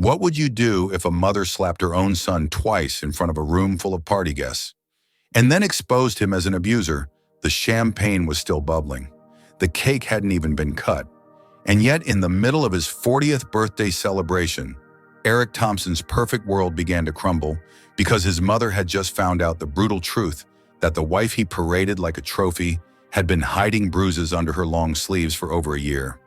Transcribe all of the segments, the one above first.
What would you do if a mother slapped her own son twice in front of a room full of party guests and then exposed him as an abuser? The champagne was still bubbling. The cake hadn't even been cut. And yet, in the middle of his 40th birthday celebration, Eric Thompson's perfect world began to crumble because his mother had just found out the brutal truth that the wife he paraded like a trophy had been hiding bruises under her long sleeves for over a year.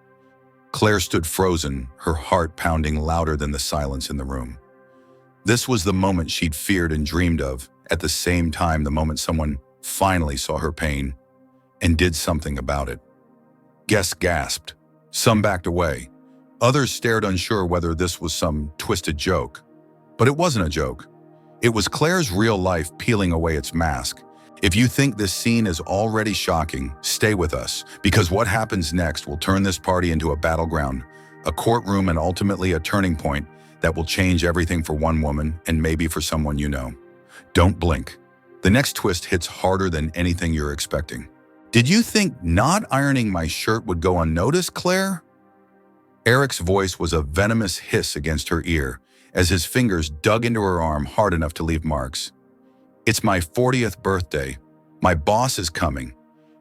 Claire stood frozen, her heart pounding louder than the silence in the room. This was the moment she'd feared and dreamed of, at the same time the moment someone finally saw her pain and did something about it. Guests gasped. Some backed away. Others stared unsure whether this was some twisted joke. But it wasn't a joke. It was Claire's real life peeling away its mask. If you think this scene is already shocking, stay with us, because what happens next will turn this party into a battleground, a courtroom, and ultimately a turning point that will change everything for one woman and maybe for someone you know. Don't blink. The next twist hits harder than anything you're expecting. Did you think not ironing my shirt would go unnoticed, Claire? Eric's voice was a venomous hiss against her ear as his fingers dug into her arm hard enough to leave marks. It's my 40th birthday. My boss is coming.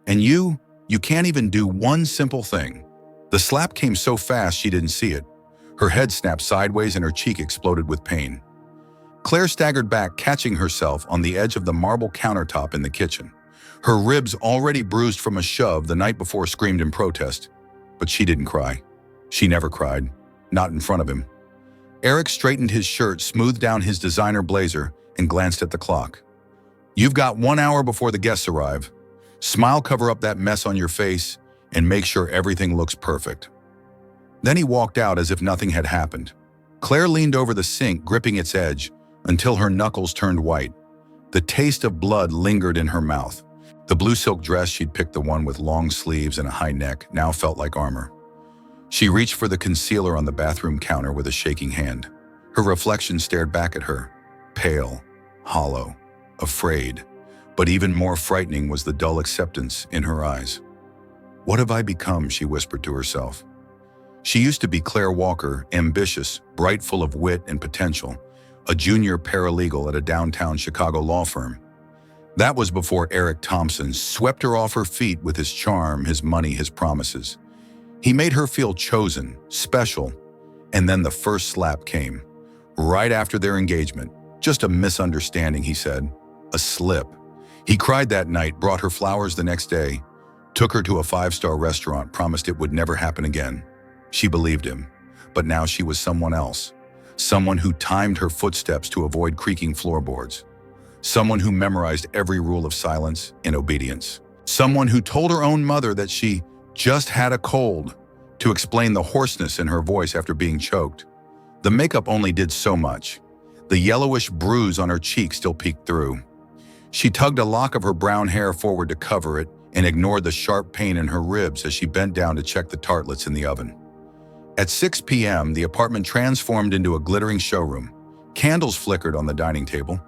And you can't even do one simple thing. The slap came so fast she didn't see it. Her head snapped sideways and her cheek exploded with pain. Claire staggered back, catching herself on the edge of the marble countertop in the kitchen. Her ribs, already bruised from a shove the night before, screamed in protest. But she didn't cry. She never cried. Not in front of him. Eric straightened his shirt, smoothed down his designer blazer, and glanced at the clock. You've got 1 hour before the guests arrive. Smile, cover up that mess on your face, and make sure everything looks perfect. Then he walked out as if nothing had happened. Claire leaned over the sink, gripping its edge, until her knuckles turned white. The taste of blood lingered in her mouth. The blue silk dress she'd picked, the one with long sleeves and a high neck, now felt like armor. She reached for the concealer on the bathroom counter with a shaking hand. Her reflection stared back at her, pale, hollow, afraid. But even more frightening was the dull acceptance in her eyes. What have I become? She whispered to herself. She used to be Claire Walker, ambitious, bright, full of wit and potential, a junior paralegal at a downtown Chicago law firm. That was before Eric Thompson swept her off her feet with his charm, his money, his promises. He made her feel chosen, special, and then the first slap came. Right after their engagement. Just a misunderstanding, he said. A slip. He cried that night, brought her flowers the next day, took her to a 5-star restaurant, promised it would never happen again. She believed him, but now she was someone else. Someone who timed her footsteps to avoid creaking floorboards. Someone who memorized every rule of silence and obedience. Someone who told her own mother that she just had a cold to explain the hoarseness in her voice after being choked. The makeup only did so much. The yellowish bruise on her cheek still peeked through. She tugged a lock of her brown hair forward to cover it and ignored the sharp pain in her ribs as she bent down to check the tartlets in the oven. At 6 p.m., the apartment transformed into a glittering showroom. Candles flickered on the dining table.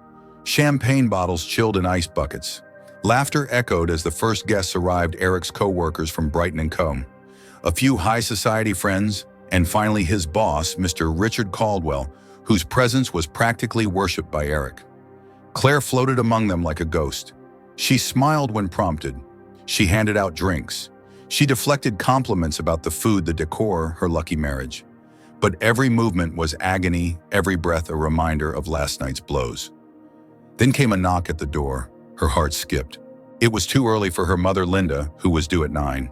Champagne bottles chilled in ice buckets. Laughter echoed as the first guests arrived, Eric's co-workers from Brighton & Co. A few high society friends, and finally his boss, Mr. Richard Caldwell, whose presence was practically worshipped by Eric. Claire floated among them like a ghost. She smiled when prompted. She handed out drinks. She deflected compliments about the food, the decor, her lucky marriage. But every movement was agony, every breath a reminder of last night's blows. Then came a knock at the door. Her heart skipped. It was too early for her mother, Linda, who was due at 9.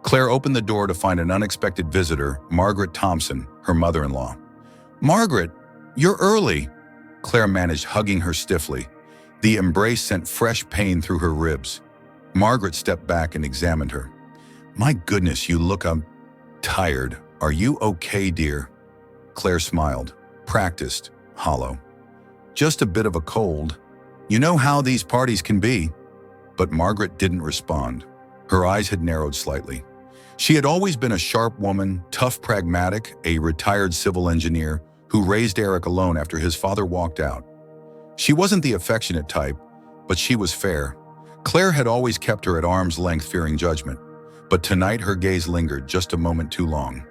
Claire opened the door to find an unexpected visitor, Margaret Thompson, her mother-in-law. "Margaret, you're early," Claire managed, hugging her stiffly. The embrace sent fresh pain through her ribs. Margaret stepped back and examined her. "My goodness, you look tired. Are you okay, dear?" Claire smiled, practiced, hollow. "Just a bit of a cold. You know how these parties can be." But Margaret didn't respond. Her eyes had narrowed slightly. She had always been a sharp woman, tough, pragmatic, a retired civil engineer who raised Eric alone after his father walked out. She wasn't the affectionate type, but she was fair. Claire had always kept her at arm's length, fearing judgment. But tonight her gaze lingered just a moment too long.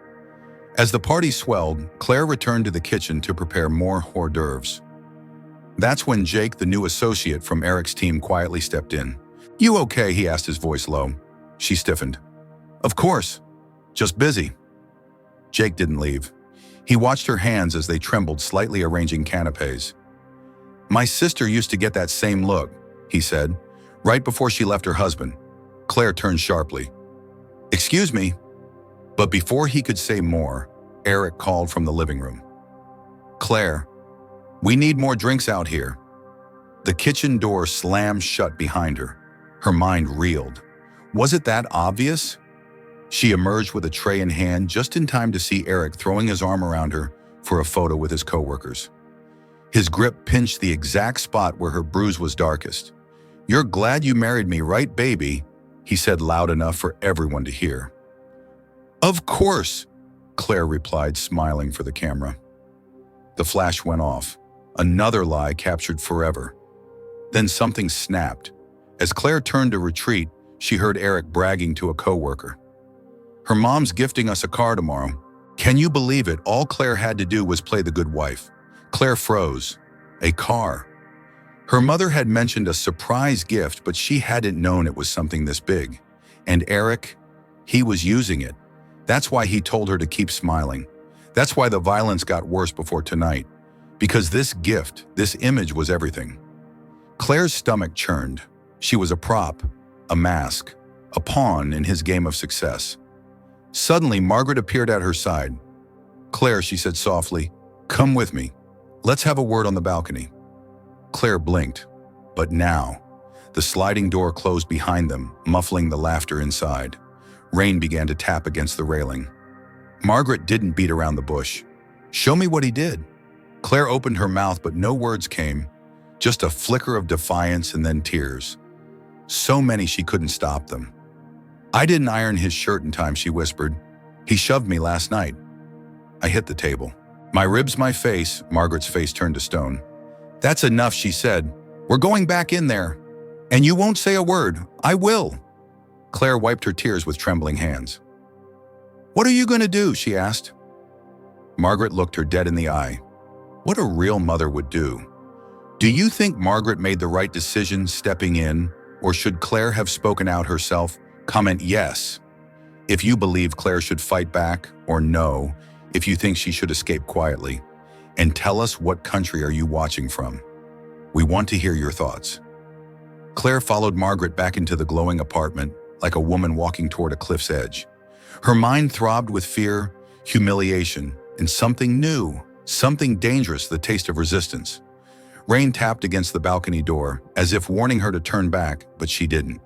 As the party swelled, Claire returned to the kitchen to prepare more hors d'oeuvres. That's when Jake, the new associate from Eric's team, quietly stepped in. "You okay?" he asked, his voice low. She stiffened. "Of course. Just busy." Jake didn't leave. He watched her hands as they trembled, slightly arranging canapes. "My sister used to get that same look," he said, right before she left her husband. Claire turned sharply. "Excuse me?" But before he could say more, Eric called from the living room. "Claire, we need more drinks out here." The kitchen door slammed shut behind her. Her mind reeled. Was it that obvious? She emerged with a tray in hand just in time to see Eric throwing his arm around her for a photo with his coworkers. His grip pinched the exact spot where her bruise was darkest. "You're glad you married me, right, baby?" he said loud enough for everyone to hear. "Of course," Claire replied, smiling for the camera. The flash went off. Another lie captured forever. Then something snapped. As Claire turned to retreat, she heard Eric bragging to a coworker. "Her mom's gifting us a car tomorrow." Can you believe it? All Claire had to do was play the good wife. Claire froze. A car. Her mother had mentioned a surprise gift, but she hadn't known it was something this big. And Eric, he was using it. That's why he told her to keep smiling. That's why the violence got worse before tonight. Because this gift, this image was everything. Claire's stomach churned. She was a prop, a mask, a pawn in his game of success. Suddenly, Margaret appeared at her side. "Claire," she said softly, "come with me. Let's have a word on the balcony." Claire blinked. But now, the sliding door closed behind them, muffling the laughter inside. Rain began to tap against the railing. Margaret didn't beat around the bush. "Show me what he did." Claire opened her mouth, but no words came. Just a flicker of defiance and then tears. So many she couldn't stop them. "I didn't iron his shirt in time," she whispered. "He shoved me last night." I hit the table. "My ribs, my face." Margaret's face turned to stone. "That's enough," she said. "We're going back in there. And you won't say a word." "I will." Claire wiped her tears with trembling hands. "What are you going to do?" she asked. Margaret looked her dead in the eye. What a real mother would do. Do you think Margaret made the right decision stepping in, or should Claire have spoken out herself? Comment yes if you believe Claire should fight back, or no if you think she should escape quietly. And tell us, what country are you watching from? We want to hear your thoughts. Claire followed Margaret back into the glowing apartment, like a woman walking toward a cliff's edge. Her mind throbbed with fear, humiliation, and something new, something dangerous, the taste of resistance. Rain tapped against the balcony door, as if warning her to turn back, but she didn't.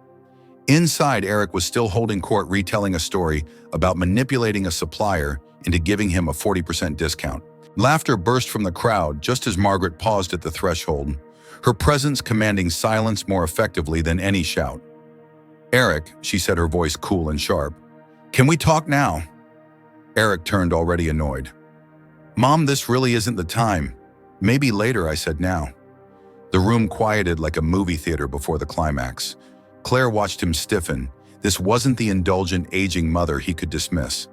Inside, Eric was still holding court, retelling a story about manipulating a supplier into giving him a 40% discount. Laughter burst from the crowd just as Margaret paused at the threshold, her presence commanding silence more effectively than any shout. "Eric," she said, her voice cool and sharp, "can we talk now?" Eric turned, already annoyed. "Mom, this really isn't the time." "Maybe later," I said now. The room quieted like a movie theater before the climax. Claire watched him stiffen. This wasn't the indulgent, aging mother he could dismiss.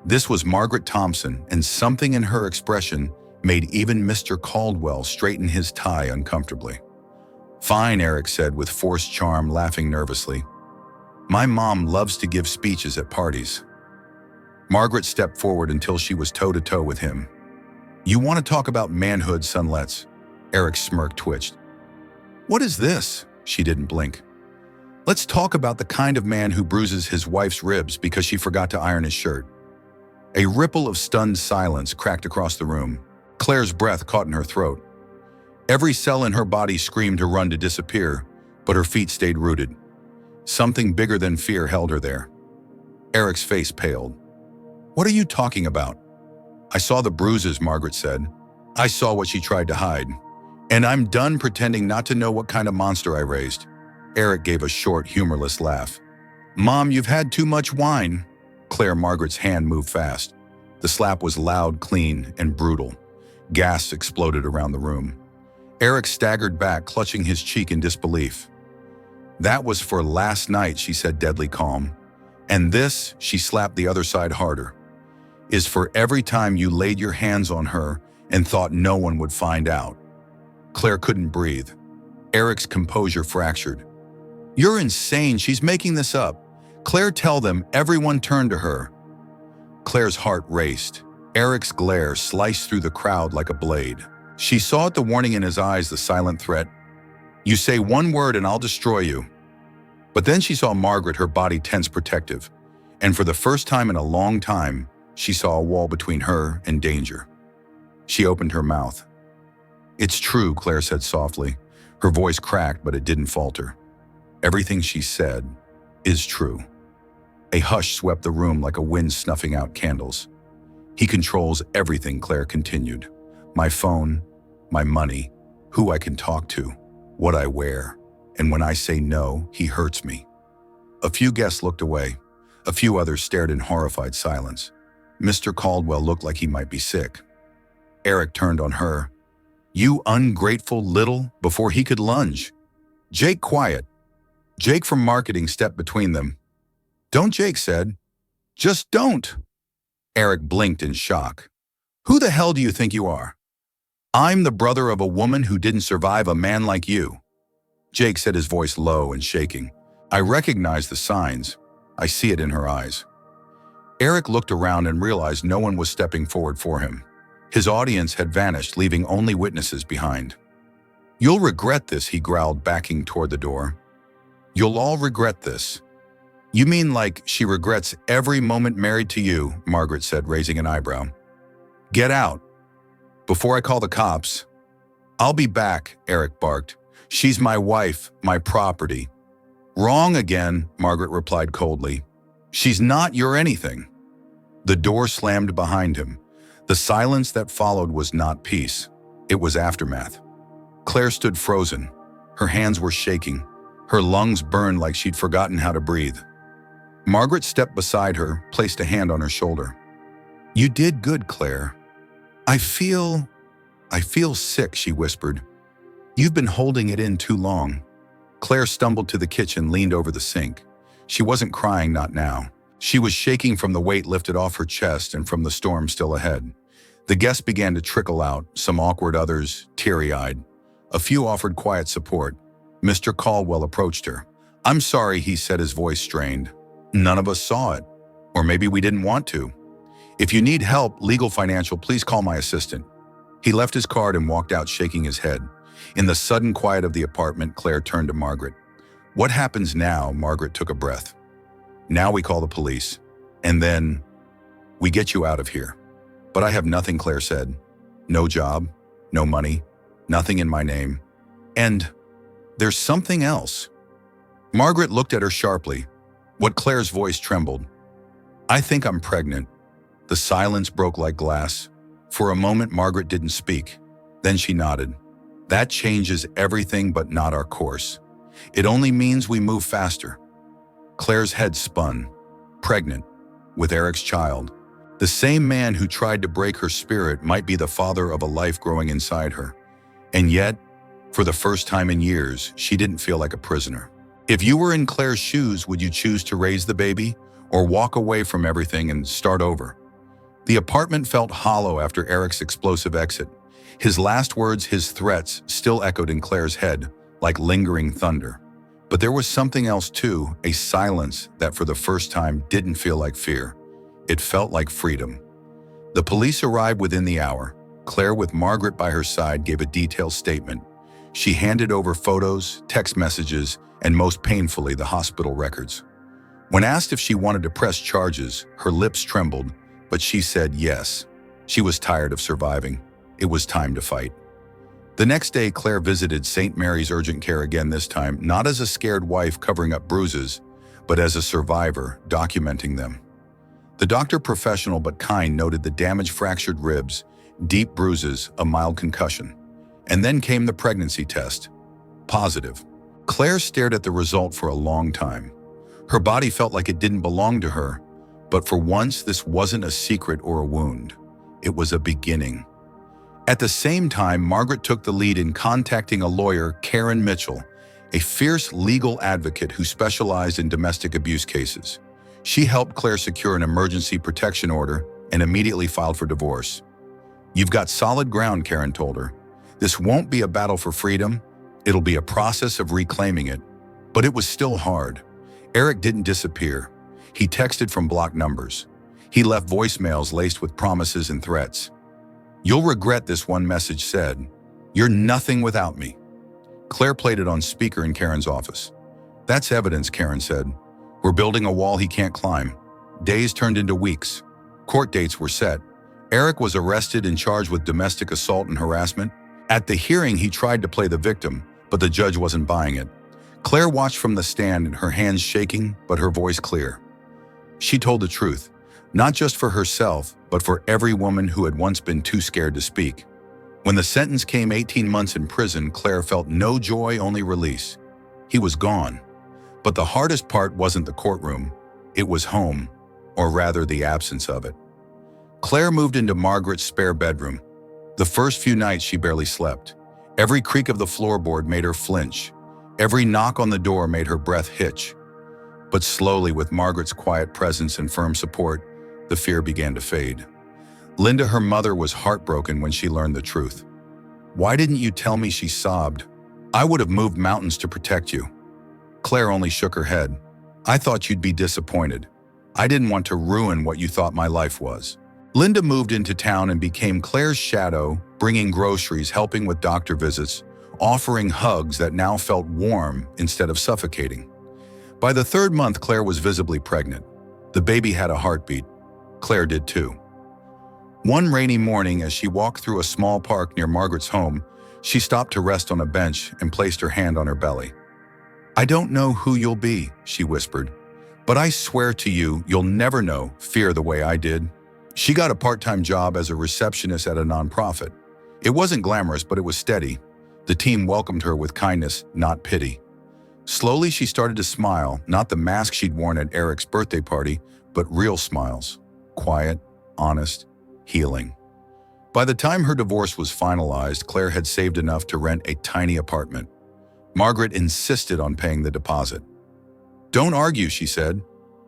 This was Margaret Thompson, and something in her expression made even Mr. Caldwell straighten his tie uncomfortably. "Fine," Eric said with forced charm, laughing nervously. "My mom loves to give speeches at parties." Margaret stepped forward until she was toe-to-toe with him. "You want to talk about manhood, son? Let's." Eric's smirk twitched. "What is this?" She didn't blink. "Let's talk about the kind of man who bruises his wife's ribs because she forgot to iron his shirt." A ripple of stunned silence cracked across the room. Claire's breath caught in her throat. Every cell in her body screamed to run, to disappear, but her feet stayed rooted. Something bigger than fear held her there. Eric's face paled. "What are you talking about?" "I saw the bruises," Margaret said. "I saw what she tried to hide. And I'm done pretending not to know what kind of monster I raised." Eric gave a short, humorless laugh. "Mom, you've had too much wine." Margaret's hand moved fast. The slap was loud, clean, and brutal. Gasps exploded around the room. Eric staggered back, clutching his cheek in disbelief. "That was for last night," she said, deadly calm. "And this," she slapped the other side harder. is for every time you laid your hands on her and thought no one would find out. Claire couldn't breathe. Eric's composure fractured. You're insane, she's making this up. Claire, tell them. Everyone turned to her. Claire's heart raced. Eric's glare sliced through the crowd like a blade. She saw it, the warning in his eyes, the silent threat. You say one word and I'll destroy you. But then she saw Margaret, her body tense, protective. And for the first time in a long time, she saw a wall between her and danger. She opened her mouth. It's true, Claire said softly. Her voice cracked, but it didn't falter. Everything she said is true. A hush swept the room like a wind snuffing out candles. He controls everything, Claire continued. My phone, my money, who I can talk to, what I wear. And when I say no, he hurts me. A few guests looked away. A few others stared in horrified silence. Mr. Caldwell looked like he might be sick. Eric turned on her. You ungrateful little, before he could lunge. Jake, quiet. Jake from marketing stepped between them. Don't, Jake said. Just don't. Eric blinked in shock. Who the hell do you think you are? I'm the brother of a woman who didn't survive a man like you. Jake said, his voice low and shaking. I recognize the signs. I see it in her eyes. Eric looked around and realized no one was stepping forward for him. His audience had vanished, leaving only witnesses behind. You'll regret this, he growled, backing toward the door. You'll all regret this. You mean like she regrets every moment married to you, Margaret said, raising an eyebrow. Get out. Before I call the cops. I'll be back, Eric barked. She's my wife, my property. Wrong again, Margaret replied coldly. She's not your anything. The door slammed behind him. The silence that followed was not peace. It was aftermath. Claire stood frozen. Her hands were shaking. Her lungs burned like she'd forgotten how to breathe. Margaret stepped beside her, placed a hand on her shoulder. You did good, Claire. I feel sick, she whispered. You've been holding it in too long. Claire stumbled to the kitchen, leaned over the sink. She wasn't crying, not now. She was shaking from the weight lifted off her chest and from the storm still ahead. The guests began to trickle out, some awkward, others teary-eyed. A few offered quiet support. Mr. Caldwell approached her. I'm sorry, he said, his voice strained. None of us saw it. Or maybe we didn't want to. If you need help, legal, financial, please call my assistant. He left his card and walked out, shaking his head. In the sudden quiet of the apartment, Claire turned to Margaret. What happens now? Margaret took a breath. Now we call the police. And then we get you out of here. But I have nothing, Claire said. No job, no money, nothing in my name. And there's something else. Margaret looked at her sharply. What? Claire's voice trembled. I think I'm pregnant. The silence broke like glass. For a moment, Margaret didn't speak. Then she nodded. That changes everything, but not our course. It only means we move faster. Claire's head spun. Pregnant, with Eric's child. The same man who tried to break her spirit might be the father of a life growing inside her. And yet, for the first time in years, she didn't feel like a prisoner. If you were in Claire's shoes, would you choose to raise the baby or walk away from everything and start over? The apartment felt hollow after Eric's explosive exit. His last words, his threats, still echoed in Claire's head like lingering thunder. But there was something else too, a silence that for the first time didn't feel like fear. It felt like freedom. The police arrived within the hour. Claire, with Margaret by her side, gave a detailed statement. She handed over photos, text messages, and most painfully, the hospital records. When asked if she wanted to press charges, her lips trembled, but she said yes. She was tired of surviving. It was time to fight. The next day, Claire visited St. Mary's Urgent Care again, this time not as a scared wife covering up bruises, but as a survivor documenting them. The doctor, professional but kind, noted the damaged, fractured ribs, deep bruises, a mild concussion. And then came the pregnancy test. Positive. Claire stared at the result for a long time. Her body felt like it didn't belong to her, but for once this wasn't a secret or a wound. It was a beginning. At the same time, Margaret took the lead in contacting a lawyer, Karen Mitchell, a fierce legal advocate who specialized in domestic abuse cases. She helped Claire secure an emergency protection order, and immediately filed for divorce. "You've got solid ground," Karen told her. "This won't be a battle for freedom. It'll be a process of reclaiming it." But it was still hard. Eric didn't disappear. He texted from blocked numbers. He left voicemails laced with promises and threats. "You'll regret this," one message said. "You're nothing without me." Claire played it on speaker in Karen's office. "That's evidence," Karen said. "We're building a wall he can't climb." Days turned into weeks. Court dates were set. Eric was arrested and charged with domestic assault and harassment. At the hearing, he tried to play the victim, but the judge wasn't buying it. Claire watched from the stand, her hands shaking, but her voice clear. She told the truth, not just for herself, but for every woman who had once been too scared to speak. When the sentence came, 18 months in prison, Claire felt no joy, only release. He was gone. But the hardest part wasn't the courtroom. It was home, or rather the absence of it. Claire moved into Margaret's spare bedroom. The first few nights she barely slept. Every creak of the floorboard made her flinch. Every knock on the door made her breath hitch. But slowly, with Margaret's quiet presence and firm support, the fear began to fade. Linda, her mother, was heartbroken when she learned the truth. "Why didn't you tell me?" she sobbed. "I would have moved mountains to protect you." Claire only shook her head. "I thought you'd be disappointed. I didn't want to ruin what you thought my life was." Linda moved into town and became Claire's shadow, bringing groceries, helping with doctor visits, offering hugs that now felt warm instead of suffocating. By the third month, Claire was visibly pregnant. The baby had a heartbeat. Claire did too. One rainy morning, as she walked through a small park near Margaret's home, she stopped to rest on a bench and placed her hand on her belly. "I don't know who you'll be," she whispered, "but I swear to you, you'll never know fear the way I did." She got a part-time job as a receptionist at a nonprofit. It wasn't glamorous, but it was steady. The team welcomed her with kindness, not pity. Slowly, she started to smile, not the mask she'd worn at Eric's birthday party, but real smiles. Quiet, honest, healing. By the time her divorce was finalized, Claire had saved enough to rent a tiny apartment. Margaret insisted on paying the deposit. "Don't argue," she said.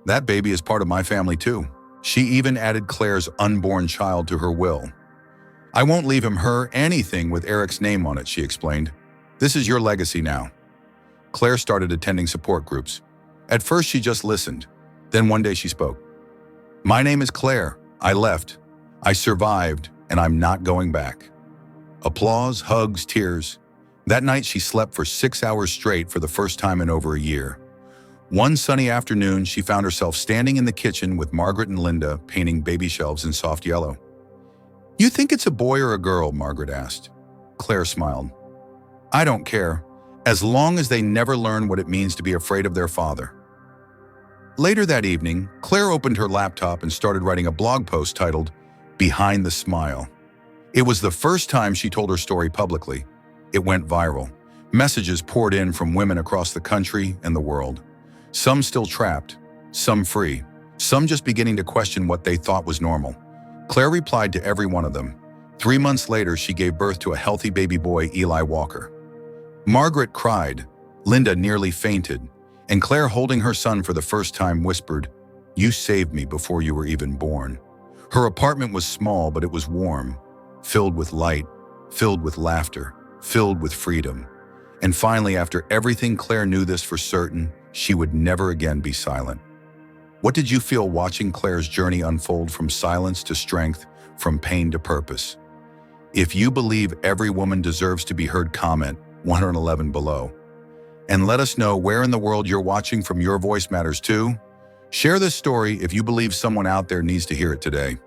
"That baby is part of my family too." She even added Claire's unborn child to her will. "I won't leave him her anything with Eric's name on it," she explained. "This is your legacy now." Claire started attending support groups. At first, she just listened. Then one day she spoke. "My name is Claire. I left. I survived, and I'm not going back." Applause, hugs, tears. That night, she slept for 6 hours straight for the first time in over a year. One sunny afternoon, she found herself standing in the kitchen with Margaret and Linda painting baby shelves in soft yellow. "You think it's a boy or a girl?" Margaret asked. Claire smiled. "I don't care, as long as they never learn what it means to be afraid of their father." Later that evening, Claire opened her laptop and started writing a blog post titled, "Behind the Smile." It was the first time she told her story publicly. It went viral. Messages poured in from women across the country and the world. Some still trapped, some free, some just beginning to question what they thought was normal. Claire replied to every one of them. 3 months later, she gave birth to a healthy baby boy, Eli Walker. Margaret cried, Linda nearly fainted, and Claire, holding her son for the first time, whispered, "You saved me before you were even born." Her apartment was small, but it was warm, filled with light, filled with laughter, filled with freedom. And finally, after everything, Claire knew this for certain: she would never again be silent. What did you feel watching Claire's journey unfold from silence to strength, from pain to purpose? If you believe every woman deserves to be heard, comment 111 below. And let us know where in the world you're watching from. Your voice matters too. Share this story if you believe someone out there needs to hear it today.